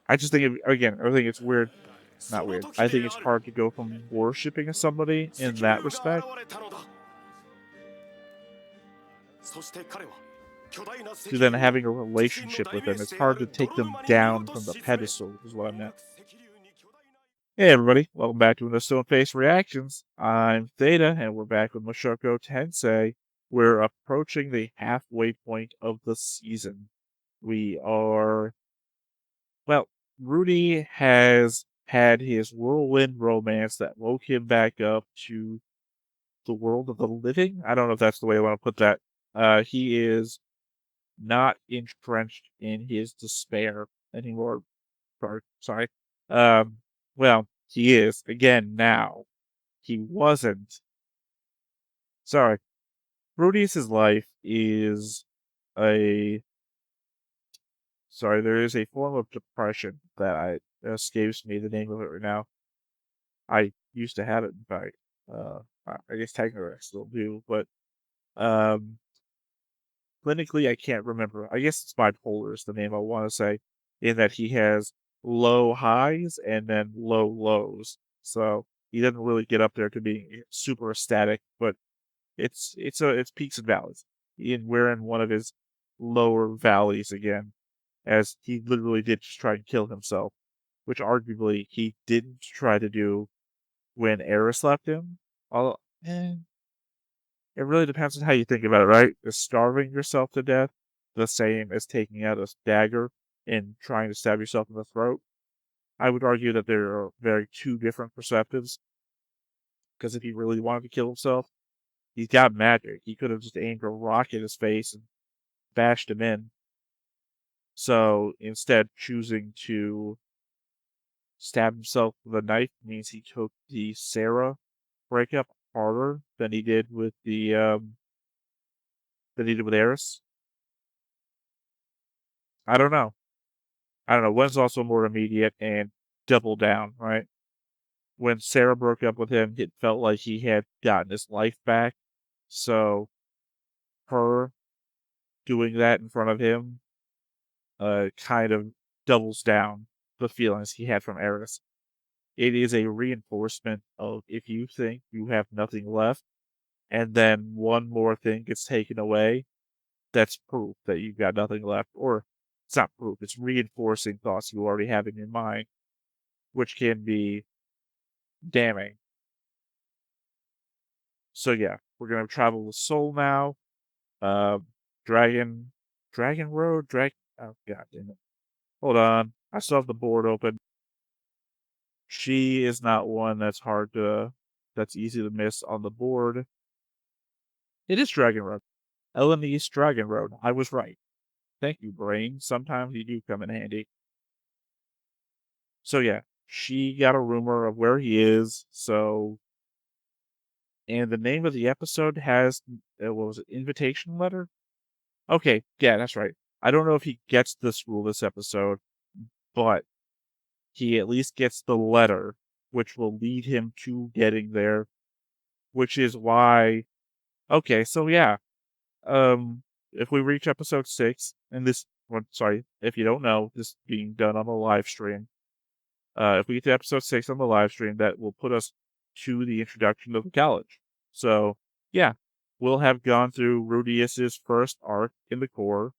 I just think, again, I think it's weird. Not weird. I think it's hard to go from worshipping somebody in that respect to then having a relationship with them. It's hard to take them down from the pedestal, is what I meant. Hey everybody, welcome back to the Stone Face Reactions. I'm Theta, and we're back with Mushoku Tensei. We're approaching the halfway point of the season. We are, well, Rudy has had his whirlwind romance that woke him back up to the world of the living. I don't know if that's the way I want to put that. He is not entrenched in his despair anymore. Sorry. Um, well, he is again now. He wasn't. Sorry. Rudy's life is a. Sorry, there is a form of depression that escapes me the name of it right now. I used to have it, in fact. I guess technically I still do, but um, clinically I can't remember. I guess it's bipolar is the name I want to say, in that he has low highs and then low lows. So he doesn't really get up there to being super ecstatic, but it's peaks and valleys. And we're in one of his lower valleys again, as he literally did just try and kill himself, which arguably he didn't try to do when Eris left him. Although, it really depends on how you think about it, right? Is starving yourself to death the same as taking out a dagger and trying to stab yourself in the throat? I would argue that there are very two different perspectives, because if he really wanted to kill himself, he's got magic. He could have just aimed a rock at his face and bashed him in. So instead, choosing to stab himself with a knife means he took the Sarah breakup harder than he did with Eris. I don't know. One's also more immediate and double down, right? When Sarah broke up with him, it felt like he had gotten his life back. So her doing that in front of him kind of doubles down the feelings he had from Eris. It is a reinforcement of, if you think you have nothing left, and then one more thing gets taken away, that's proof that you've got nothing left. Or it's not proof, it's reinforcing thoughts you already have in your mind, which can be damning. So yeah, we're gonna travel with Soul now. Uh, Dragon, Dragon Road, Oh god damn it! Hold on, I still have the board open. She is not one that's easy to miss on the board. It is Dragon Road. East Dragon Road. I was right. Thank you, brain. Sometimes you do come in handy. So yeah, she got a rumor of where he is. So, and the name of the episode has what was it? Invitation letter. Okay, yeah, that's right. I don't know if he gets this rule this episode, but he at least gets the letter, which will lead him to getting there, which is why. Okay, so yeah, if we reach episode 6, and this one, sorry, if you don't know, this being done on a live stream, if we get to episode 6 on the live stream, that will put us to the introduction of the college. So, yeah, we'll have gone through Rudeus's first arc in the core,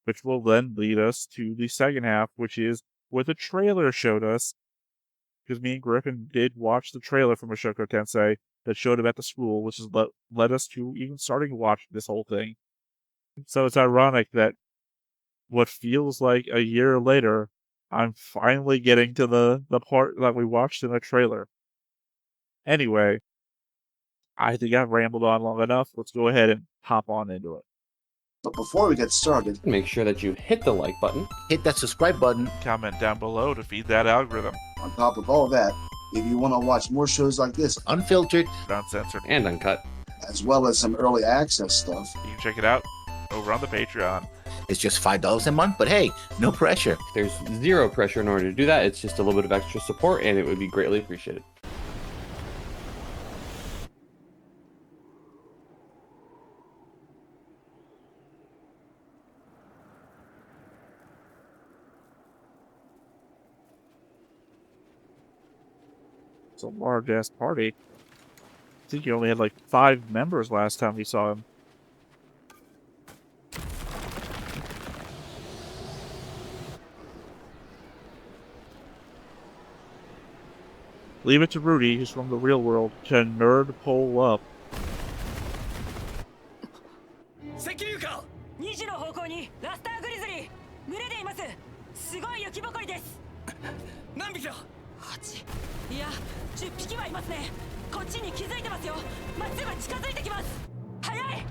which will then lead us to the second half, which is what the trailer showed us, because me and Griffin did watch the trailer from Mushoku Tensei that showed him at the school, which has led us to even starting to watch this whole thing. So it's ironic that what feels like a year later, I'm finally getting to the part that we watched in the trailer. Anyway, I think I've rambled on long enough. Let's go ahead and hop on into it. But before we get started, make sure that you hit the like button, hit that subscribe button. Comment down below to feed that algorithm. On top of all that, if you want to watch more shows like this, unfiltered, uncensored, and uncut, as well as some early access stuff, you can check it out over on the Patreon. It's just $5 a month, but hey, no pressure. There's zero pressure in order to do that. It's just a little bit of extra support, and it would be greatly appreciated. It's a large-ass party. I think he only had like 5 members last time we saw him. Leave it to Rudy, who's from the real world, to nerd pole up. 石油か2時の方向にラスターグリズリー群れでいますすごい雪ぼこりです何匹だ8いや10匹はいますねこっちに気づいてますよまっすぐ近づいてきます早い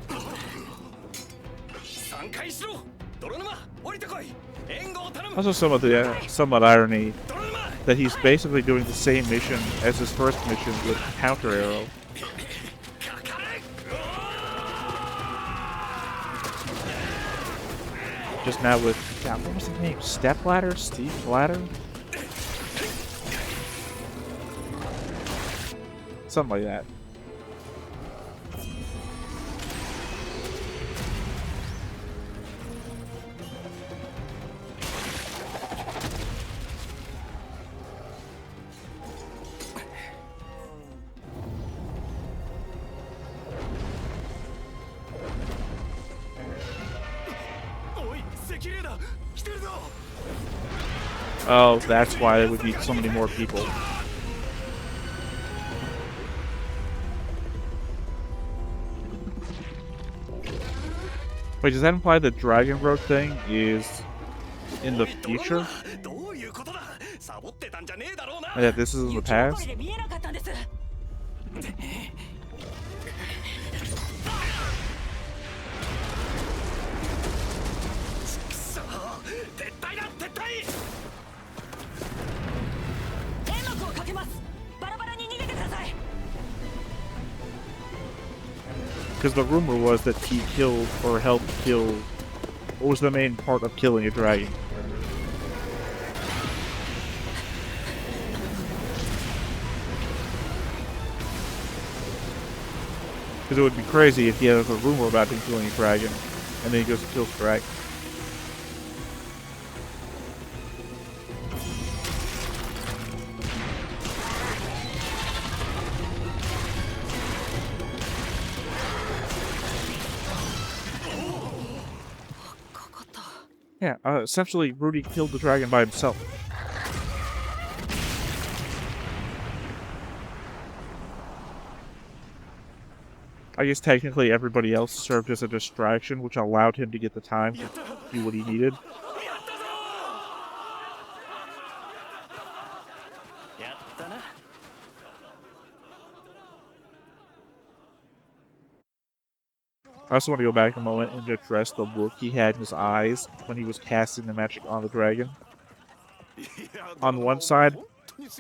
3回しろ泥沼降りてこい援護を頼む Also, somewhat irony that he's basically doing the same mission as his first mission with counter arrow. Just now with, God, what was his name? Step Ladder? Steve Ladder? Something like that. Oh, that's why there would be so many more people. Wait, does that imply the Dragon Road thing is in the future? And that this is in the past? Because the rumor was that he killed or helped kill. What was the main part of killing a dragon? Because it would be crazy if he had a rumor about him killing a dragon, and then he goes and kills the dragon. Yeah, essentially, Rudy killed the dragon by himself. I guess technically everybody else served as a distraction, which allowed him to get the time to do what he needed. I also want to go back a moment and address the look he had in his eyes when he was casting the magic on the dragon. On one side,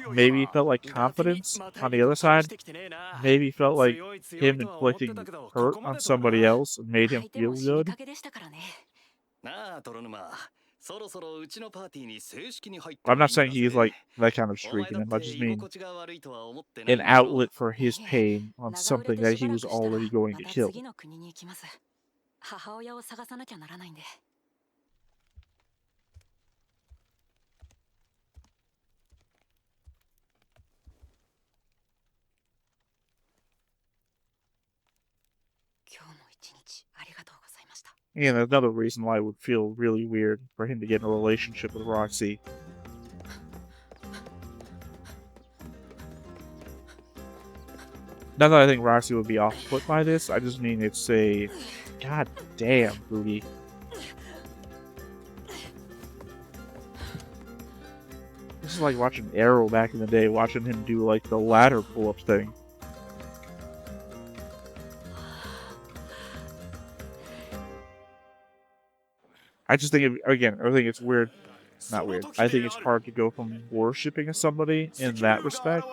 maybe he felt like confidence. On the other side, maybe he felt like him inflicting hurt on somebody else made him feel good. I'm not saying he's like that kind of streak in him. I just mean an outlet for his pain on something that he was already going to kill. And another reason why it would feel really weird for him to get in a relationship with Roxy. Not that I think Roxy would be off-put by this, I just mean it's a... God damn, Rudy. This is like watching Arrow back in the day, watching him do like the ladder pull-up thing. I just think, I think it's weird. Not weird. I think it's hard to go from worshipping somebody in that respect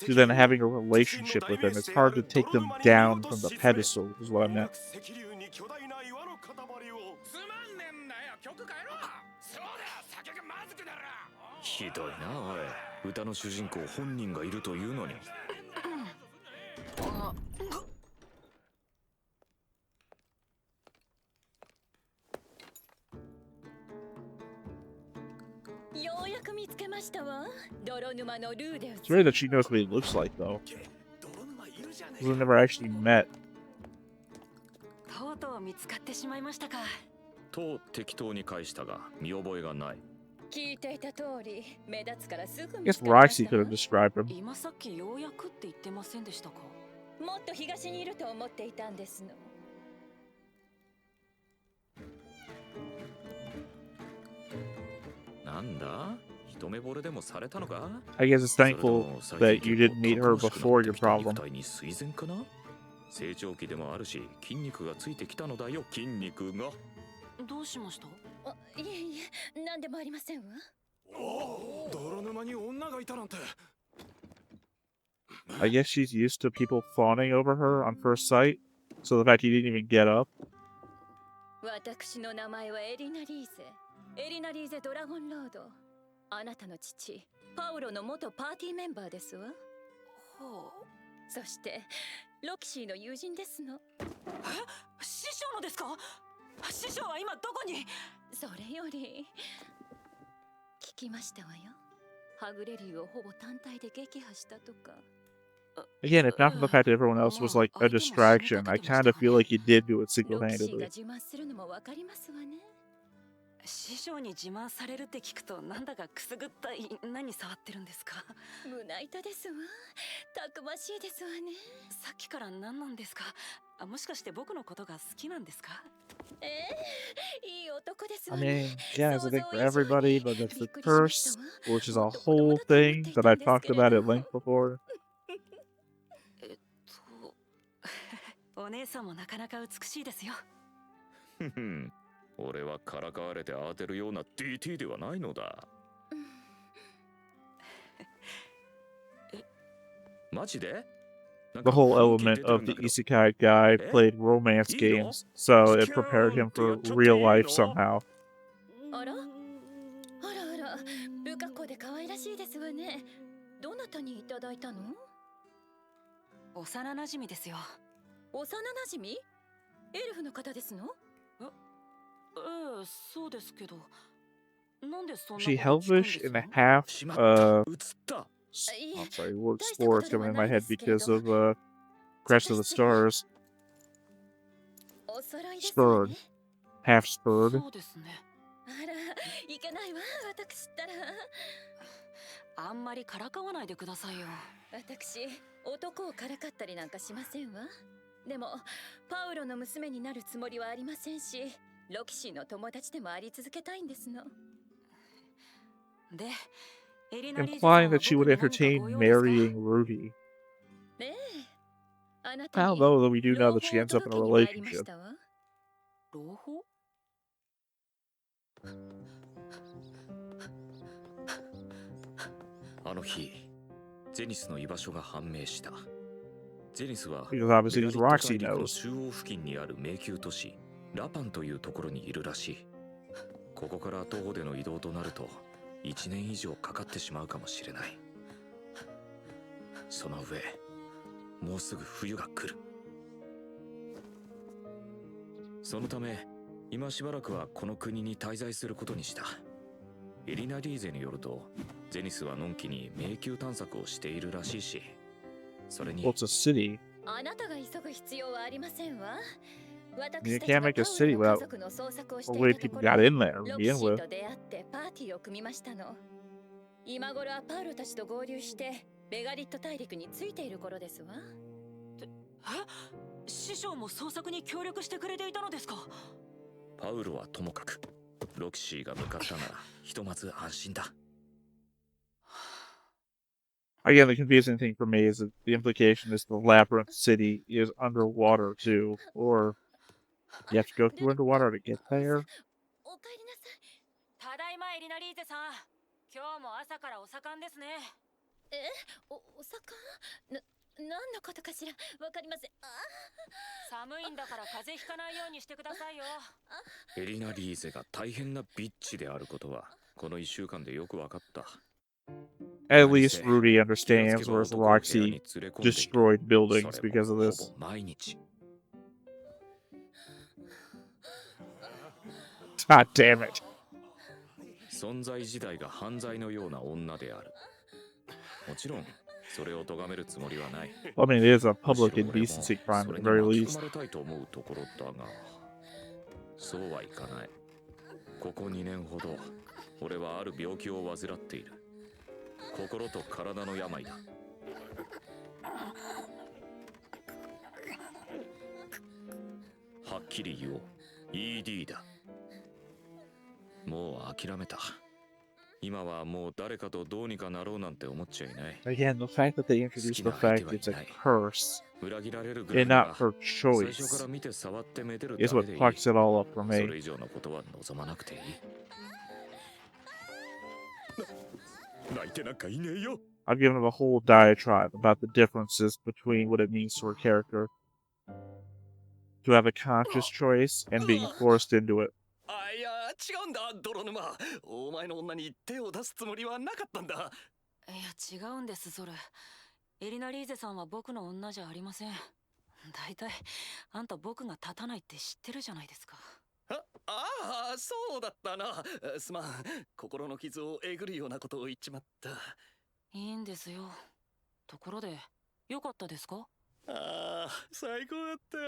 to then having a relationship with them. It's hard to take them down from the pedestal, is what I meant. く見つけましたわ。泥沼のルーデウス。 It's weird that she knows what he looks like, though. Because we've never actually met. とうとう見つかってしまいましたか。と適当に返したが見覚えがない。聞いていた通り、目立つからすぐ I 見 guess つかりま Roxy した could わ have described him. 今さっきようやくって言ってませんでしたか。もっと東にいると思っていたんですの。なんだ一目惚れでもされたのか。 I guess it's thankful that you didn't meet her before your problem. 肉体に垂涎かな。成長期でもあるし筋肉がついてきたのだよ。筋肉がどうしました。あ、いえいえ、なんでもありませんわ。泥沼に女がいたなんて。 I guess she's used to people fawning over her on first sight, so the fact he didn't even get up. 私の名前はエリナ・リーゼ。エリナ・リーゼ・ドラゴンロード。あなたの父、パウロの元パーティーメンバーですわ。ほう。そして、ロキシーの友人ですの。え、師匠のですか。師匠は今どこに。それより聞きましたわよ。はぐれ竜をほぼ単体で撃破したとか。 Again, if not for the fact that everyone else was like a distraction, I kind of feel like he did do it ロキシーが single-handedly. 自慢するのもわかりますわね。師匠に自慢されるって聞くとなんだかくすぐったい。何触ってるんですか。胸板ですわ。たくましいですわね。さっきから何なんですか。もしかして僕のことが好きなんですか。いい男ですわ I ね。 mean, yeah, it's a thing for everybody, but that's the curse, which is a whole thing that I've talked about at length before. お姉さんもなかなか美しいですよ。ふふん。俺はからかわれて当てるような DT ではないのだ。マジで The whole element of the isekai guy played romance games, so it prepared him for real life somehow. あらあらあら、不格好で可愛らしいですわね。どなたにいただいたの。幼馴染ですよ。幼馴染？エルフの方ですの？ええ、そうですけど。なんでそんな She こと聞くんで Helvish す and a の？ half, しまった映った I'm sorry, word spores coming in my head because of Crest of the Stars. お揃いですわね。 Half spurred. そうですね。あら、いけないわ、私ったら。あんまりからかわないでくださいよ。私、男をからかったりなんかしませんわ。でも、パウロの娘になるつもりはありませんし、ロキシーの友達でもあり続けたいんですの。で、エリナ・リーゼさんは Implying that she would 僕に何か entertain ご用ですか？ marrying Rudy. ええ、あなた Well, に though, we do know 朗 that she 報を ends up in 届 a けに参りまし relationship. たわ。朗報？あの日ゼニスの居場所が判明した。ゼニスは Because obviously メ these ガリット Roxy 大陸の knows. 中央付近にある迷宮都市ラパンというところにいるらしい。ここから徒歩での移動となると1年以上かかってしまうかもしれない。その上もうすぐ冬が来る。そのため今しばらくはこの国に滞在することにした。エリナ・リーゼによるとゼニスはのんきに迷宮探索をしているらしいし、それに Well, it's a city. あなたが急ぐ必要はありませんわ。 You can't make a city without the way people got in there to ロ begin キシー with. と出会ってパーティーを組みましたの。今頃はパウロたちと合流してベガリット大陸についている頃ですわ。え、師匠も捜索に協力してくれていたのですか？パウロはともかくロキシーが向かったならひとまず安心だ。 Again, the confusing thing for me is that the implication is the labyrinth city is underwater too, or you have to go through underwater to get there. お帰りなさい。ただいまエリナ・リーゼさん。今日も朝からお盛んですね。お盛ん？何のことかしらわかりません。寒いんだから風邪ひかないようにしてくださいよ。エリナ・リーゼが大変なビッチであることはこの1週間でよく分かった。 At least Rudy understands, whereas Roxy destroyed buildings because of this. 毎日 God damn it. 存在自体が犯罪のような女である。もちろんそれを咎めるつもりはない。 I mean, it is a むしろ public 俺も indecency crime そ at れ the に very 巻き込 least. まれたいと思うところだが、そうはいかない。ここ2年ほど俺はある病気を患っている。心と体の病だ。はっきり言おう、 ED だ。もう諦めた。今はもう誰かとどうにかなろうなんて思っちゃいない。 Again, the fact that they introduced the fact it's a curse 裏切られるぐらい and な not ら her 最初か choice ら見て触ってめでる is だ what けでいい。 fucks it all up for そ me. れ以上のことは望まなくていい。泣いてなんかいねえよ。 I've given him a whole diatribe about the differences between what it means for a character to have a conscious choice and being forced into it. あ、いや違うんだ、泥沼。お前の女に手を出すつもりはなかったんだ。いや違うんですそれ。エリナリーゼさんは僕の女じゃありません。だいたいあんた僕が立たないって知ってるじゃないですか。ああ、そうだったな。すまん、心の傷をえぐるようなことを言っちまった。いいんですよ。ところでよかったですか？ああ、最高だった。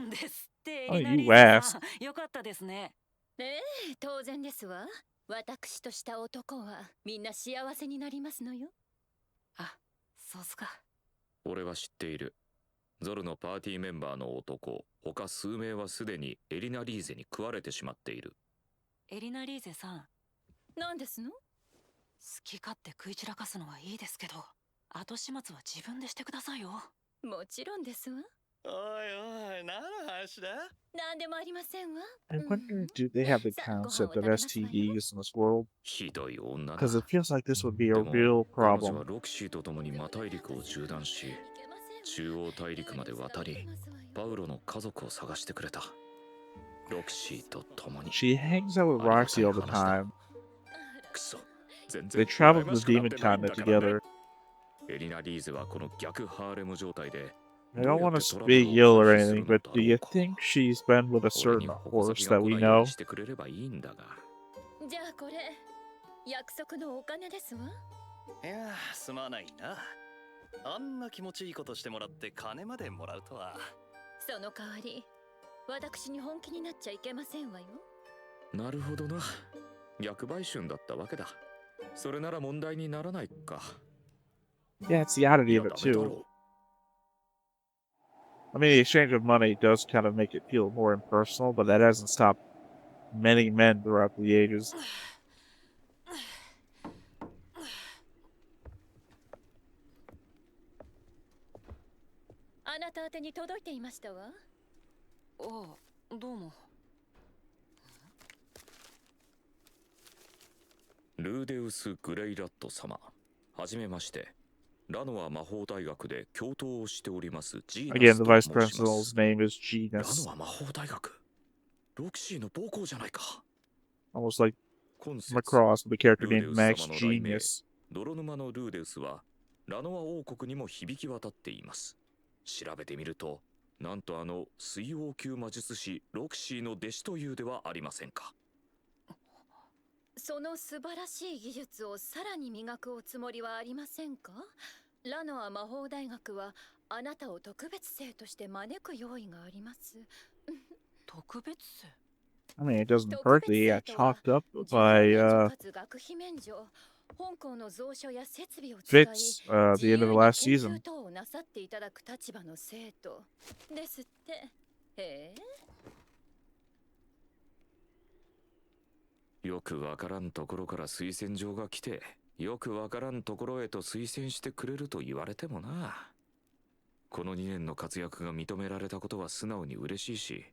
ですって。 Oh, エリナリ you ーゼさ asked. んよかったですね。当然ですわ。私とした男はみんな幸せになりますのよ。あ、そうっすか。俺は知っている。ゾルのパーティーメンバーの男、他数名はすでにエリナリーゼに食われてしまっている。エリナリーゼさん、好何ですの？き勝手食い散らかすのはいいですけど、後始末は自分でしてくださいよ。もちろんですわ。おいおい、何の話だ？何でもありませんわ。 I wonder, do they have the concept of STDs in this world? ひどい女だ。 Because it feels like this would be a でも real 彼女は problem. ロキシーと共にマ大陸を縦断し、中央大陸まで渡り、パウロの家族を探してくれた。ロキシーと共に。 She hangs out with Roxy all the time. くそ、全 They 然 travel 羨 to ま the しくなっ demon てないんだ continent からね。 together. エリナ・リーゼはこの逆ハーレム状態で I don't want to speak ill or anything, but do you think she's been with a 俺に certain は矛 horse 先が that 来 we ないよう know? にしてくれればいいんだが。じゃあこれ約束のお金ですわ。いや、すまないな。あんな気持ちいいことしてもらって金までもらうとは。その代わり私に本気になっちゃいけませんわよ。なるほどな。逆売春だったわけだ。それなら問題にならないか。 Yeah, it's the oddity い of や、 it ダメだ too. ろ I mean, the exchange of money does kind of make it feel more impersonal, but that hasn't stopped many men throughout the ages. あなた宛てに届いていましたわ。ああ、どうも。ルーデウス・グレイラット様、はじめまして。ラノア魔法大学で教頭をしておりますジーナ Again, ス the と vice 申します principal's name is ラ Genus. ノア魔法大学、ロキシーの暴行じゃないか。 Almost like 今節 Macross with a character ルーデ named ウス Max 様の雷鳴、 Genius. 泥沼のルーデウスはラノア王国にも響き渡っています。調べてみると、なんとあの水王級魔術師ロキシーの弟子というではありませんか。その素晴らしい技術をさらに磨くおつもりはありませんか？ラノア魔法大学はあなたを特別生として招く用意があります。特別生？ I mean, it doesn't hurt that he got chalked up by 学費免除、本校の蔵書や設備を使い、 Fitz the end of the last 自由 season. に研究等をなさっていただく立場の生徒ですって。よくわからんところから推薦状が来て、よくわからんところへと推薦してくれると言われてもな。この2年の活躍が認められたことは素直に嬉しいし、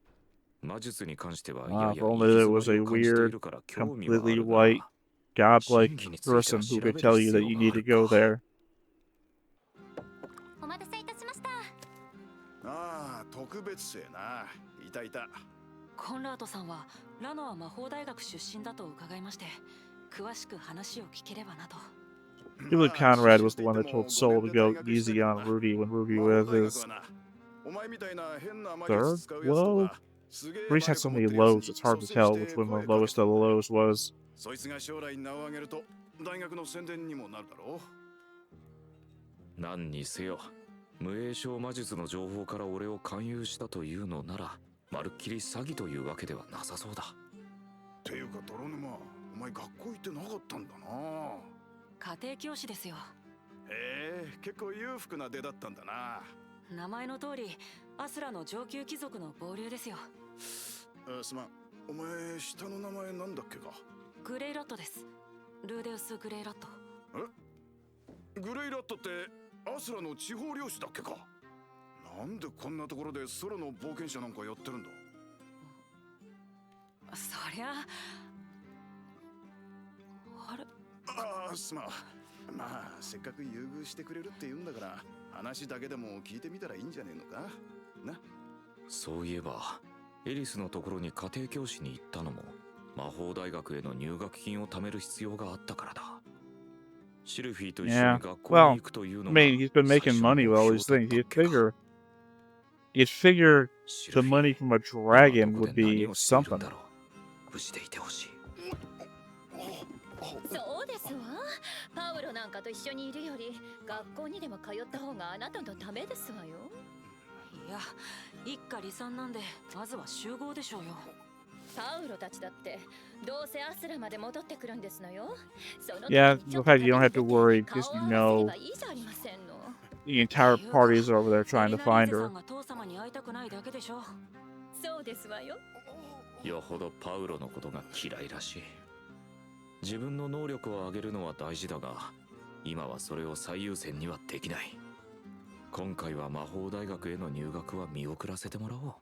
魔術に関してはやや if only there was a 行き詰まりを感じてい weird, るから興味はあ completely る white, が、 godlike person who could tell you that you need to go there. お待たせいたしました。ああ、特別生な。いたいた。コンラートさんはラノア魔法大学出身だと伺いまして、詳しく話を聞ければなと。I believe Conrad was the one that told Soul to go easy on Rudy when Rudy was his third, well, Reese had so many lows, it's hard to tell which one the lowest of the lows was. そいつが将来名を上げると大学の宣伝にもなるだろう。何にせよ、無影症魔術の情報から俺を勧誘したというのなら、まるっきり詐欺というわけではなさそうだ。っていうか泥沼、お前学校行ってなかったんだな。家庭教師ですよ。へえ、結構裕福な出だったんだな。名前の通りアスラの上級貴族の傍流ですよ。すまん、お前下の名前なんだっけか。グレイラットです。ルーデウス・グレイラット。グレイラットってアスラの地方領主だっけか。なんでこんなところでソロの冒険者なんかやってるんだ。そりゃあれ、ああ、すまん。まあせっかく優遇してくれるって言うんだから話だけでも聞いてみたらいいんじゃねえのかな。そういえばエリスのところに家庭教師に行ったのも魔法大学への入学金を貯める必要があったからだ。シルフィーと一緒に Yeah, 学校 well, に行くというの I が mean, he's been 最 making 初の money with all 目 these 標 things. だったっけか。 You'd figure シ the ルフィー money from a 今 dragon どこ would で何 be をしているん something. だろう。無事でいてほしい。そうですわ。パウロなんかと一緒にいるより学校にでも通った方があなたのためですわよ。いや、一家離散なんでまずは集合でしょうよ。パウロたちだってどうせアスラまで戻ってくるんですのよ。その時 Yeah, にちょ the っと fact you don't have to 旅に worry 出て because 顔 you を合わせれ know ばいいじゃありませんの。 the entire party is over there trying to エリナ find リーゼさ her. んが父様に会いたくないだけでしょ。そうですわよ。よほどパウロのことが嫌いらしい。自分の能力を上げるのは大事だが、今はそれを最優先にはできない。今回は魔法大学への入学は見送らせてもらおう。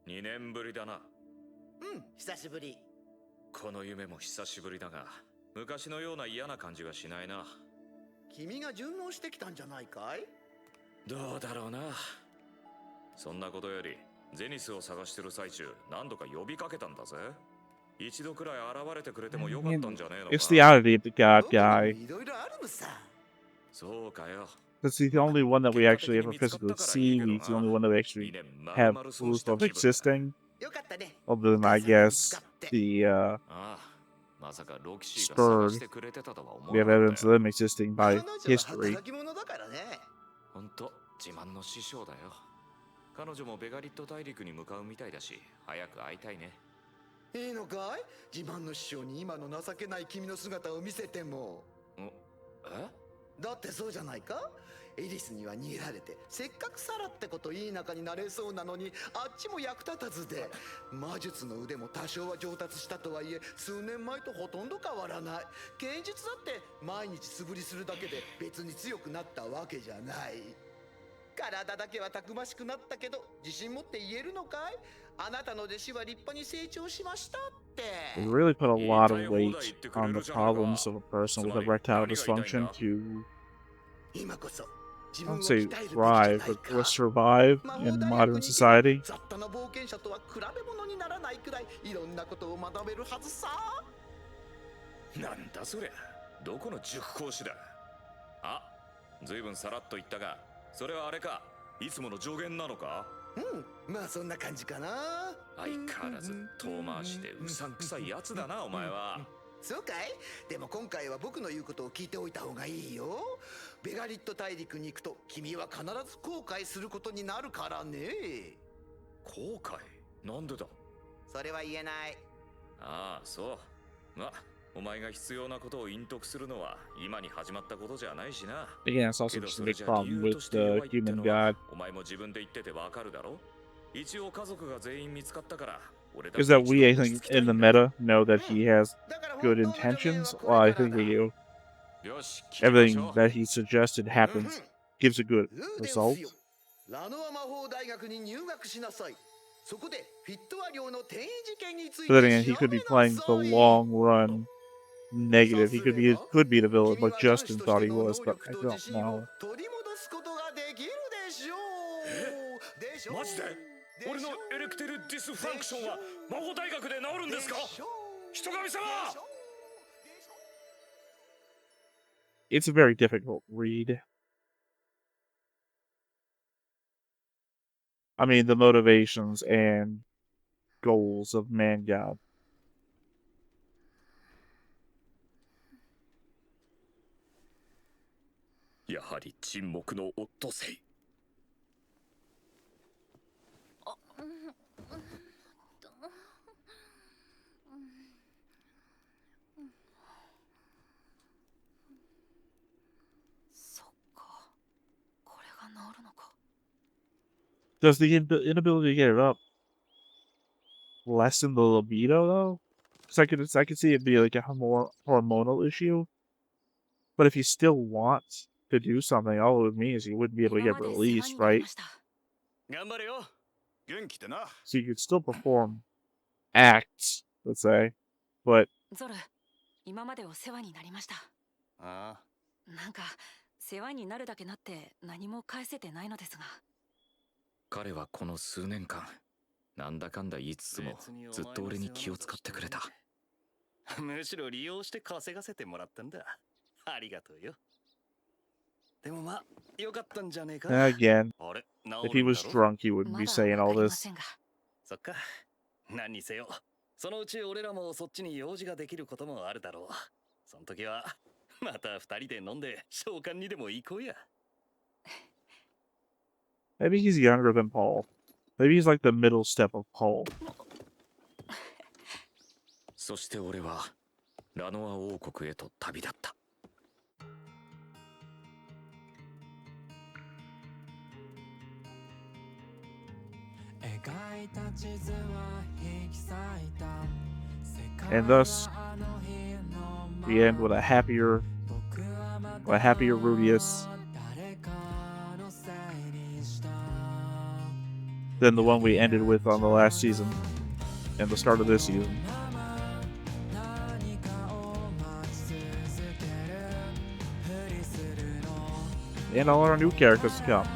2年ぶりだな。久しぶり。この夢も久しぶりだが、昔のような嫌な感じはしないな。君が順応してきたんじゃないかい。どうだろうな。そんなことよりゼニスを探してる最中何度か呼びかけたんだぜ。一度くらい現れてくれてもよかったんじゃねえのか。 It's the oddity of the god guy. いろいろあるのさ。そうかよ。 Because he's the only one that we actually ever physically see. He's the only one that we actually have proof of existing. よかったね。 Other than, I guess, the ああ、まさかロキシーが探してくれてたとは思 we わ have なかった evidence よ。 of them existing by 彼女は history. 働き者だからね。ほんと自慢の師匠だよ。彼女もベガリット大陸に向かうみたいだし、早く会いたいね。いいのかい。自慢の師匠に今の情けない君の姿を見せても。え？だってそうじゃないか。エリスには逃げられて、せっかくサラってこといい仲になれそうなのに、あっちも役立たずで、魔術の腕も多少は上達したとはいえ、数年前とほとんど変わらない。剣術だって毎日素振りするだけで別に強くなったわけじゃない。体だけはたくましくなったけど、自信持って言えるのかい。あなたの弟子は立派に成長しましたって。 We really put a lot of weight on the problems of a person with erectile dysfunction to, 今こそ I don't say thrive, but to survive in modern society. 雑多な冒険者とは比べ物にならないくらいいろんなことを学べるはずさ。なんだそりゃ。どこの塾講師だ。あ、ずいぶんさらっと言ったが、それはあれか。いつもの上限なのか。まあそんな感じかな。相変わらず遠回しでうさんくさいやつだな、お前は。そうかい。でも今回は僕の言うことを聞いておいた方がいいよ。ベガリット大陸に行くと君は必ず後悔することになるからね。後悔？なんでだ。それは言えない。ああ、そう。ま、お前が必要なことを隠匿するのは今に始まったことじゃないしな。 Again, it's also けど just そ a れ big じゃ problem 理由 with として the 弱いって human のは god. お前も自分で言っててわかるだろ。一応家族が全員見つかったから。 Is that we, I think, in the meta, know that he has good intentions? Well, I think we do. よし、聞きまし Everything ょう。 that he suggested happens, gives a good ルーデウ result. スよ。ラノア魔法大学に入学しなさい。そこでフィットア寮の転移事件について But then again, he could be playing the long run negative. He could be the villain, like Justin thought he was, but I don't know. 取り戻すことができるでしょう。でしょう。マジで？俺のエレクテルディスファンクションは魔法大学で治るんですか？人神様。 It's a very difficult read. I mean, the motivations and goals of Man-God. やはり沈黙のオットセイ。そっか。これが治るのか。 Does the inability to get it up lessen the libido, though? Because I could see it be like a more hormonal issue. But if you still want to do something, all it would mean is you wouldn't be able to get released, right? 頑張れよ。元気でな。 So you could still perform acts, let's say, but ゾル、今までお世話になりました。ああ。なんか世話になるだけなって何も返せてないのですが。彼はこの数年間なんだかんだ言いつつもずっと俺に気を使ってくれた。むしろ利用して稼がせてもらったんだ。ありがとうよ。でもまあ、よかったんじゃねえか。 again, あれ、 if he was drunk, he wouldn't be saying all this. そっか。何にせよ。そのうち俺らもそっちに用事ができることもあるだろう。その時はまた二人で飲んで召喚にでも行こうや。 Maybe he's younger than Paul. Maybe he's like the middle step of Paul. そして俺はラノア王国へと旅立った。 And thus, we end with a happier Rudeus than the one we ended with on the last season and the start of this season. And all our new characters to come.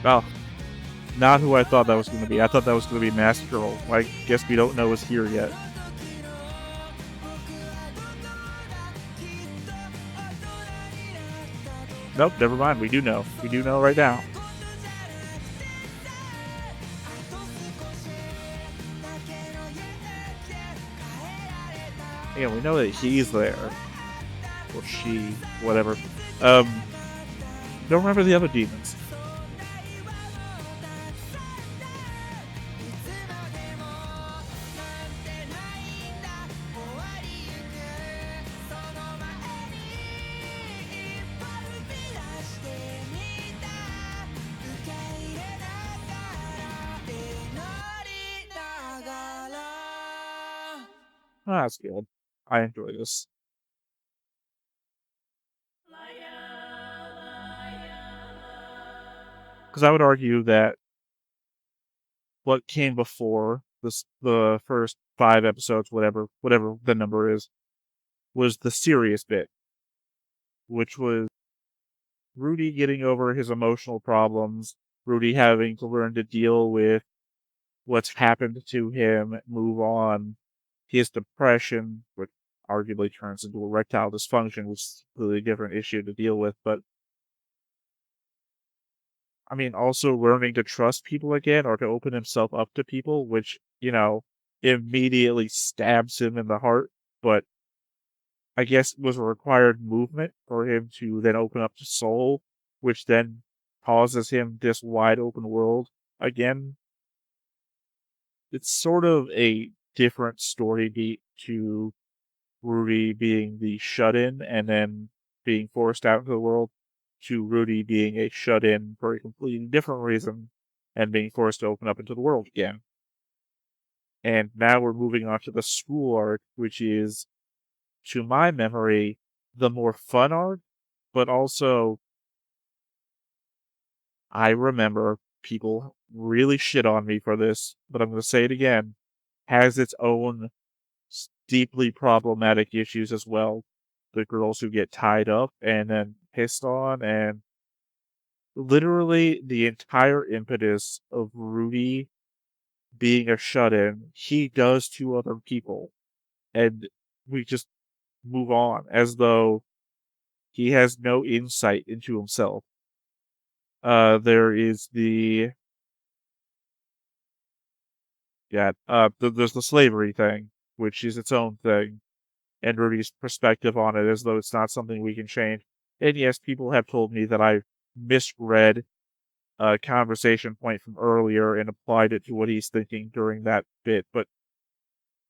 Oh, not who I thought that was going to be. I thought that was going to be Master Girl. I guess we don't know is here yet. Nope, never mind. We do know. We do know right now. Yeah, we know that he's there. Or she, whatever. Don't remember the other demons. Oh, that's good. I enjoy this. Because I would argue that what came before this, the first 5 episodes, whatever the number is, was the serious bit, which was Rudy getting over his emotional problems, Rudy having to learn to deal with what's happened to him, move on, his depression, which arguably turns into erectile dysfunction, which is a completely different issue to deal with, but I mean, also learning to trust people again or to open himself up to people, which, you know, immediately stabs him in the heart, but I guess was a required movement for him to then open up to Soul, which then causes him this wide open world again. It's sort of a different story beat to Rudy being the shut-in and then being forced out into the world, to Rudy being a shut-in for a completely different reason and being forced to open up into the world again. And now we're moving on to the school arc, which is, to my memory, the more fun arc, but also I remember people really shit on me for this, but I'm going to say it again, has its own deeply problematic issues as well. The girls who get tied up and then pissed on, and literally the entire impetus of Rudy being a shut-in, he does to other people, and we just move on as though he has no insight into himself. There is the there's the slavery thing, which is its own thing, and Rudy's perspective on it as though it's not something we can change. And yes, people have told me that I misread a conversation point from earlier and applied it to what he's thinking during that bit, but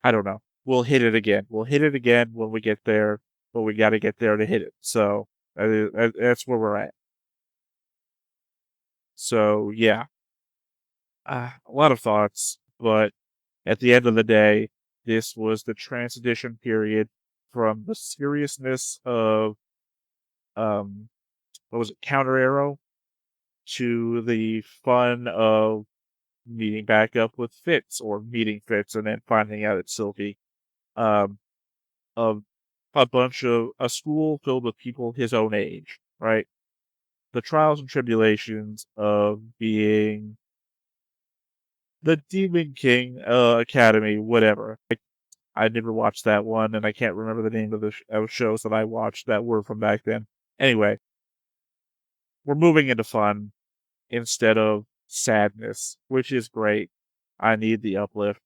I don't know. We'll hit it again. We'll hit it again when we get there, but we got to get there to hit it. So that's where we're at. So yeah, a lot of thoughts, but at the end of the day, this was the transition period from the seriousness of what was it, Counter Arrow, to the fun of meeting back up with Fitz or meeting Fitz and then finding out it's Sylvie. Um, of a bunch of a school filled with people his own age, right? The trials and tribulations of being the Demon King Academy, whatever. I never watched that one, and I can't remember the name of the shows that I watched that were from back then. Anyway, we're moving into fun instead of sadness, which is great. I need the uplift.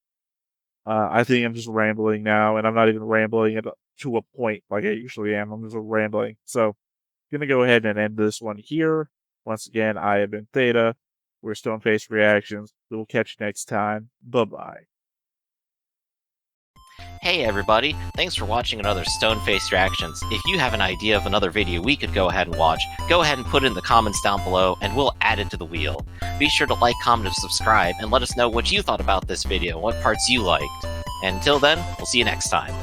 I think I'm just rambling now, and I'm not even rambling to a point like I usually am. I'm just rambling. So, I'm gonna go ahead and end this one here. Once again, I have been Theta. We're Stoneface Reactions. We'll catch you next time. Bye-bye. Hey everybody, thanks for watching another Stoneface Reactions. If you have an idea of another video we could go ahead and watch, go ahead and put it in the comments down below and we'll add it to the wheel. Be sure to like, comment, and subscribe and let us know what you thought about this video, what parts you liked. And until then, we'll see you next time.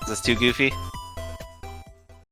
Is this too goofy?